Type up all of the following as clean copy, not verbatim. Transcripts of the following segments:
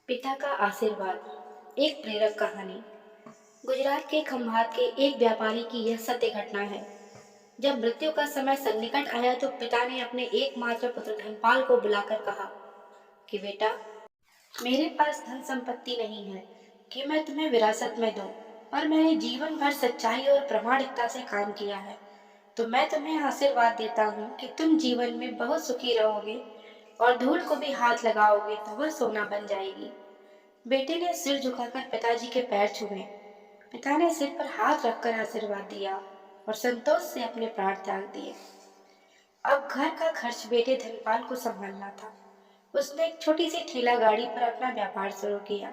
पिता का आशीर्वाद। एक प्रेरक कहानी। गुजरात के खंभात के एक व्यापारी की यह सत्य घटना है। जब मृत्यु का समय सन्निकट आया तो पिता ने अपने एकमात्र पुत्र धनपाल को बुलाकर कहा कि बेटा, मेरे पास धन संपत्ति नहीं है कि मैं तुम्हें विरासत में दूं, और मैंने जीवन भर सच्चाई और प्रामाणिकता से काम किया है। तो मैं तुम्हें आशीर्वाद देता हूँ कि तुम जीवन में बहुत सुखी रहोगे, और धूल को भी हाथ लगाओगे तो वह सोना बन जाएगी। बेटे ने सिर झुकाकर पिताजी के पैर छुए। पिता ने सिर पर हाथ रखकर आशीर्वाद दिया और संतोष से अपने प्राण त्याग दिए। अब घर का खर्च बेटे धनपाल को संभालना था। उसने एक छोटी सी ठेला गाड़ी पर अपना व्यापार शुरू किया।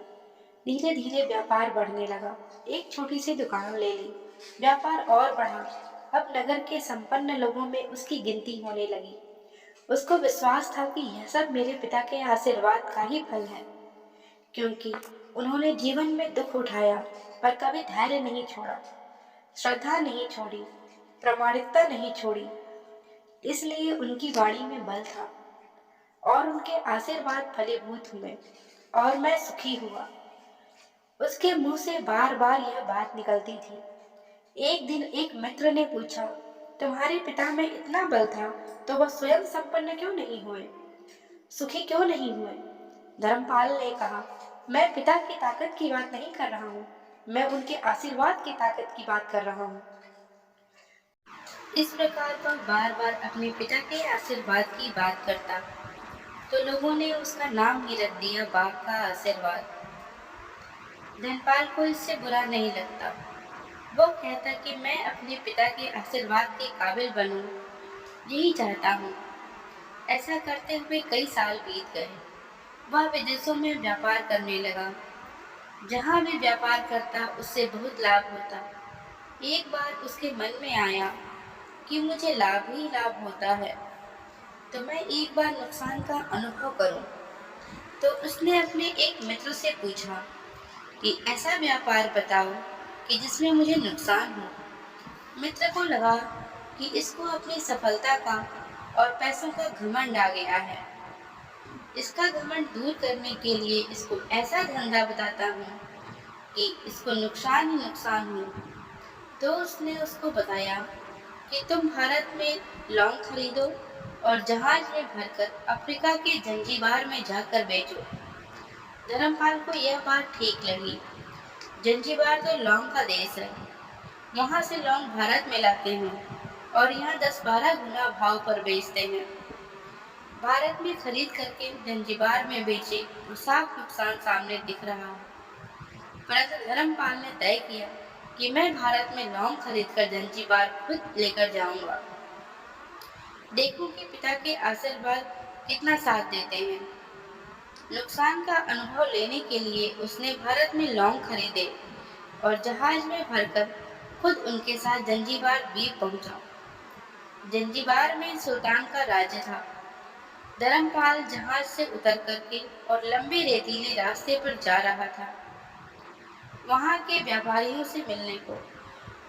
धीरे धीरे व्यापार बढ़ने लगा। एक छोटी सी दुकान ले ली। व्यापार और बढ़ा। अब नगर के संपन्न लोगों में उसकी गिनती होने लगी। उसको विश्वास था कि यह सब मेरे पिता के आशीर्वाद का ही फल है, क्योंकि उन्होंने जीवन में दुख उठाया पर कभी धैर्य नहीं छोड़ा, श्रद्धा नहीं छोड़ी, प्रामाणिकता नहीं छोड़ी। इसलिए उनकी वाणी में बल था और उनके आशीर्वाद फलीभूत हुए और मैं सुखी हुआ। उसके मुंह से बार बार यह बात निकलती थी। एक दिन एक मित्र ने पूछा, तुम्हारे पिता में इतना बल था तो वह स्वयं संपन्न क्यों नहीं हुए, सुखी क्यों नहीं हुए? धर्मपाल ने कहा, मैं पिता की ताकत की बात नहीं कर रहा हूँ, मैं उनके आशीर्वाद की ताकत की बात कर रहा हूँ। इस प्रकार वह बार बार अपने पिता के आशीर्वाद की बात करता तो लोगों ने उसका नाम ही रख दिया बाप का आशीर्वाद। धनपाल को इससे बुरा नहीं लगता। वो कहता कि मैं अपने पिता के आशीर्वाद के काबिल बनूं, यही चाहता हूँ। ऐसा करते हुए कई साल बीत गए। वह विदेशों में व्यापार करने लगा। जहाँ भी व्यापार करता उससे बहुत लाभ होता। एक बार उसके मन में आया कि मुझे लाभ ही लाभ होता है, तो मैं एक बार नुकसान का अनुभव करूं। तो उसने अपने एक मित्र से पूछा कि ऐसा व्यापार बताओ कि जिसमें मुझे नुकसान हो। मित्र को लगा कि इसको अपनी सफलता का और पैसों का घमंड आ गया है। इसका घमंड दूर करने के लिए इसको ऐसा धंधा बताता हूँ कि इसको नुकसान ही नुकसान हो। तो उसने उसको बताया कि तुम भारत में लौंग खरीदो और जहाज में भरकर अफ्रीका के जंजीबार में जाकर बेचो। धर्मपाल को यह बात ठीक लगी। जंजीबार तो लौंग का देश है। वहां से लौंग भारत में लाते हैं और यहाँ 10-12 गुना भाव पर बेचते हैं। भारत में खरीद करके जंजीबार में बेचे तो साफ नुकसान सामने दिख रहा है। परंतु धर्मपाल ने तय किया कि मैं भारत में लौंग खरीदकर जंजीबार खुद लेकर जाऊंगा। देखूं कि पिता के आशीर्वाद कितना साथ देते हैं। नुकसान का अनुभव लेने के लिए उसने भारत में लौंग खरीदे और जहाज में भरकर खुद उनके साथ जंजीबार द्वीप पहुंचा। जंजीबार में सुल्तान का राज्य था। धर्मपाल जहाज से उतर करके और लंबे रेतीले रास्ते पर जा रहा था वहां के व्यापारियों से मिलने को।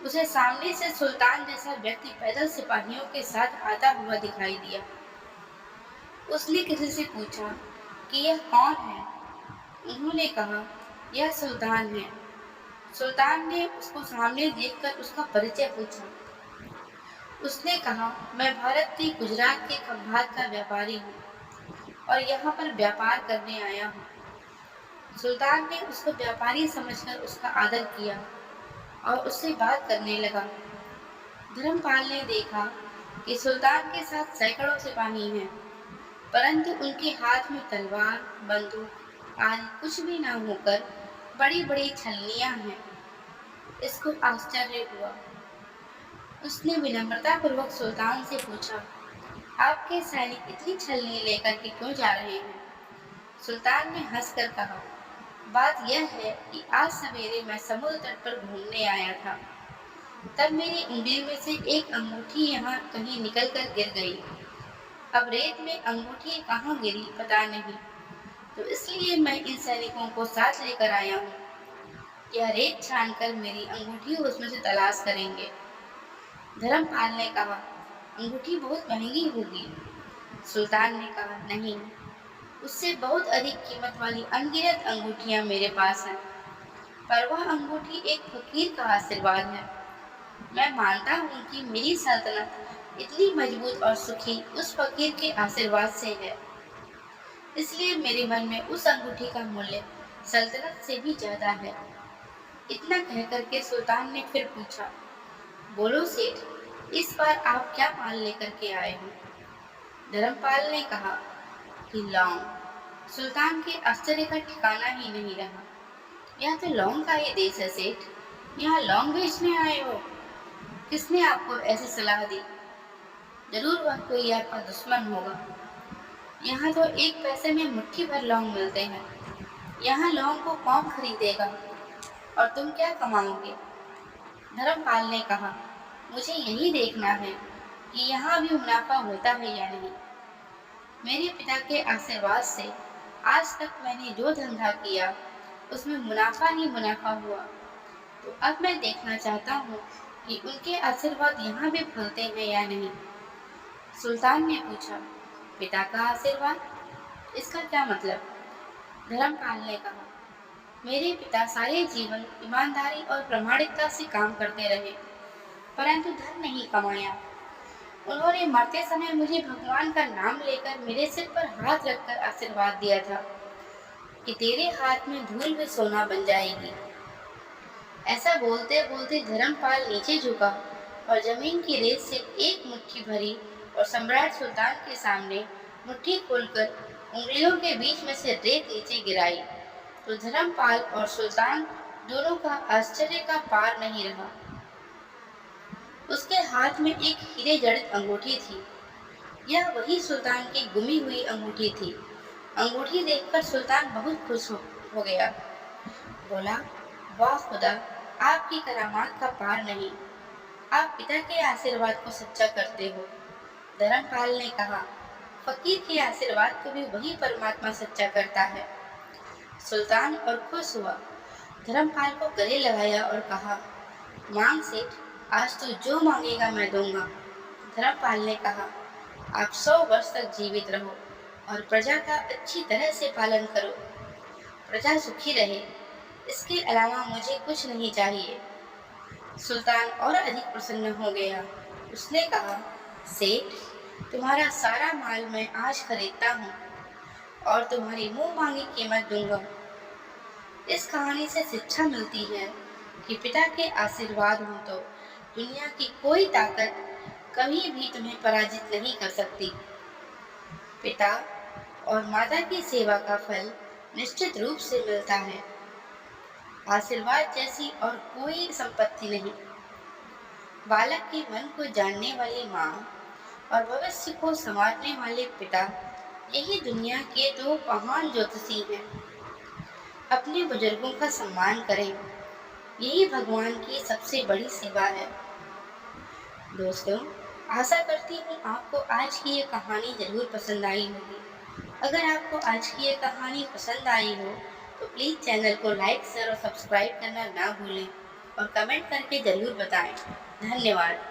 उसे सामने से सुल्तान जैसा व्यक्ति पैदल सिपाहियों के साथ आता हुआ दिखाई दिया। उसने किसी से पूछा कि यह कौन है। उन्होंने कहा, यह सुल्तान है। सुल्तान ने उसको सामने देखकर उसका परिचय पूछा। उसने कहा, मैं भारत के गुजरात के खंभात का व्यापारी हूँ और यहाँ पर व्यापार करने आया हूँ। सुल्तान ने उसको व्यापारी समझकर उसका आदर किया और उससे बात करने लगा। धर्मपाल ने देखा कि सुल्तान के साथ सैकड़ों सिपाही हैं, परंतु उनके हाथ में तलवार, बंदूक आदि कुछ भी न होकर बड़ी बड़ी छलनियां हैं। इसको आश्चर्य हुआ। उसने विनम्रता पूर्वक सुल्तान से पूछा, आपके सैनिक इतनी छलनी लेकर के क्यों जा रहे हैं? सुल्तान ने हंसकर कहा, बात यह है कि आज सवेरे मैं समुद्र तट पर घूमने आया था। तब मेरी उंगली में से एक अंगूठी यहाँ कहीं निकल कर गिर गई। अब रेत में अंगूठी कहाँ गिरी पता नहीं, तो इसलिए मैं इन सैनिकों को साथ लेकर आया हूँ। यह रेत छान कर मेरी अंगूठी उसमें से तलाश करेंगे। धर्मपाल ने कहा, अंगूठी बहुत महंगी होगी। सुल्तान ने कहा, नहीं, उससे बहुत अधिक कीमत वाली अनगिनत अंगूठियां मेरे पास हैं, पर वह अंगूठी एक फकीर का आशीर्वाद है। मैं मानता हूँ कि मेरी सल्तनत इतनी मजबूत और सुखी उस फकीर के आशीर्वाद से है। इसलिए मेरे मन में उस अंगूठी का मूल्य सल्तनत से भी ज्यादा है। इतना कहकर के सुल्तान ने फिर पूछा, बोलो सेठ, इस बार आप क्या माल लेकर के आए हो? धर्मपाल ने कहा कि लौंग। सुल्तान के आश्चर्य का ठिकाना ही नहीं रहा। यह तो लौंग का ही देश है सेठ, यहाँ लौंग बेचने आए हो? किसने आपको ऐसी सलाह दी? जरूर वह कोई आपका दुश्मन होगा। यहाँ तो एक पैसे में मुट्ठी भर लौंग मिलते हैं। यहाँ लौंग को कौन खरीदेगा? और तुम क्या कमाओगे? धर्मपाल ने कहा, मुझे यही देखना है कि यहाँ भी मुनाफा होता है या नहीं। मेरे पिता के आशीर्वाद से आज तक मैंने जो धंधा किया उसमें मुनाफा ही मुनाफा हुआ। तो अब मैं देखना चाहता हूँ कि उनके आशीर्वाद यहाँ भी फलते हैं या नहीं। सुल्तान ने पूछा, पिता का आशीर्वाद? इसका क्या मतलब? धर्मपाल ने कहा, मेरे पिता सारे जीवन ईमानदारी और प्रामाणिकता से काम करते रहे, परंतु धन नहीं कमाया। उन्होंने मरते समय मुझे भगवान का नाम लेकर मेरे सिर पर हाथ रखकर आशीर्वाद दिया था कि तेरे हाथ में धूल भी सोना बन जाएगी। ऐसा बोलते बोलते धर्मपाल नीचे झुका और जमीन की रेत से एक मुट्ठी भरी और सम्राट सुल्तान के सामने मुट्ठी खोलकर उंगलियों के बीच में से रेत नीचे गिराई। तो धर्मपाल और सुल्तान दोनों का आश्चर्य का पार नहीं रहा। उसके हाथ में एक हीरे जड़ित अंगूठी थी। यह वही सुल्तान की गुमी हुई अंगूठी थी। अंगूठी देखकर सुल्तान बहुत खुश हो गया। बोला, वाह खुदा, आपकी करामात का पार नहीं। आप पिता के आशीर्वाद को सच्चा करते हो। धर्मपाल ने कहा, फकीर के आशीर्वाद को भी वही परमात्मा सच्चा करता है। सुल्तान और खुश हुआ। धर्मपाल को गले लगाया और कहा, मांग सेठ, आज तू जो मांगेगा मैं दूंगा। धर्मपाल ने कहा, आप 100 वर्ष तक जीवित रहो और प्रजा का अच्छी तरह से पालन करो। प्रजा सुखी रहे, इसके अलावा मुझे कुछ नहीं चाहिए। सुल्तान और अधिक प्रसन्न हो गया। उसने कहा, सेठ, तुम्हारा सारा माल मैं आज खरीदता हूँ और तुम्हारी मुंह मांगी कीमत दूंगा। इस कहानी से शिक्षा मिलती है कि पिता के आशीर्वाद हो तो दुनिया की कोई ताकत कभी भी तुम्हें पराजित नहीं कर सकती। पिता और माता की सेवा का फल निश्चित रूप से मिलता है। आशीर्वाद जैसी और कोई संपत्ति नहीं। बालक के मन को जानने वाली माँ और भविष्य को संवारने वाले पिता, यही दुनिया के 2 महान ज्योतिषी हैं। अपने बुजुर्गों का सम्मान करें, यही भगवान की सबसे बड़ी सेवा है। दोस्तों, आशा करती हूँ आपको आज की ये कहानी जरूर पसंद आई होगी। अगर आपको आज की ये कहानी पसंद आई हो तो प्लीज़ चैनल को लाइक, शेयर और सब्सक्राइब करना ना भूलें और कमेंट करके ज़रूर बताएं। धन्यवाद।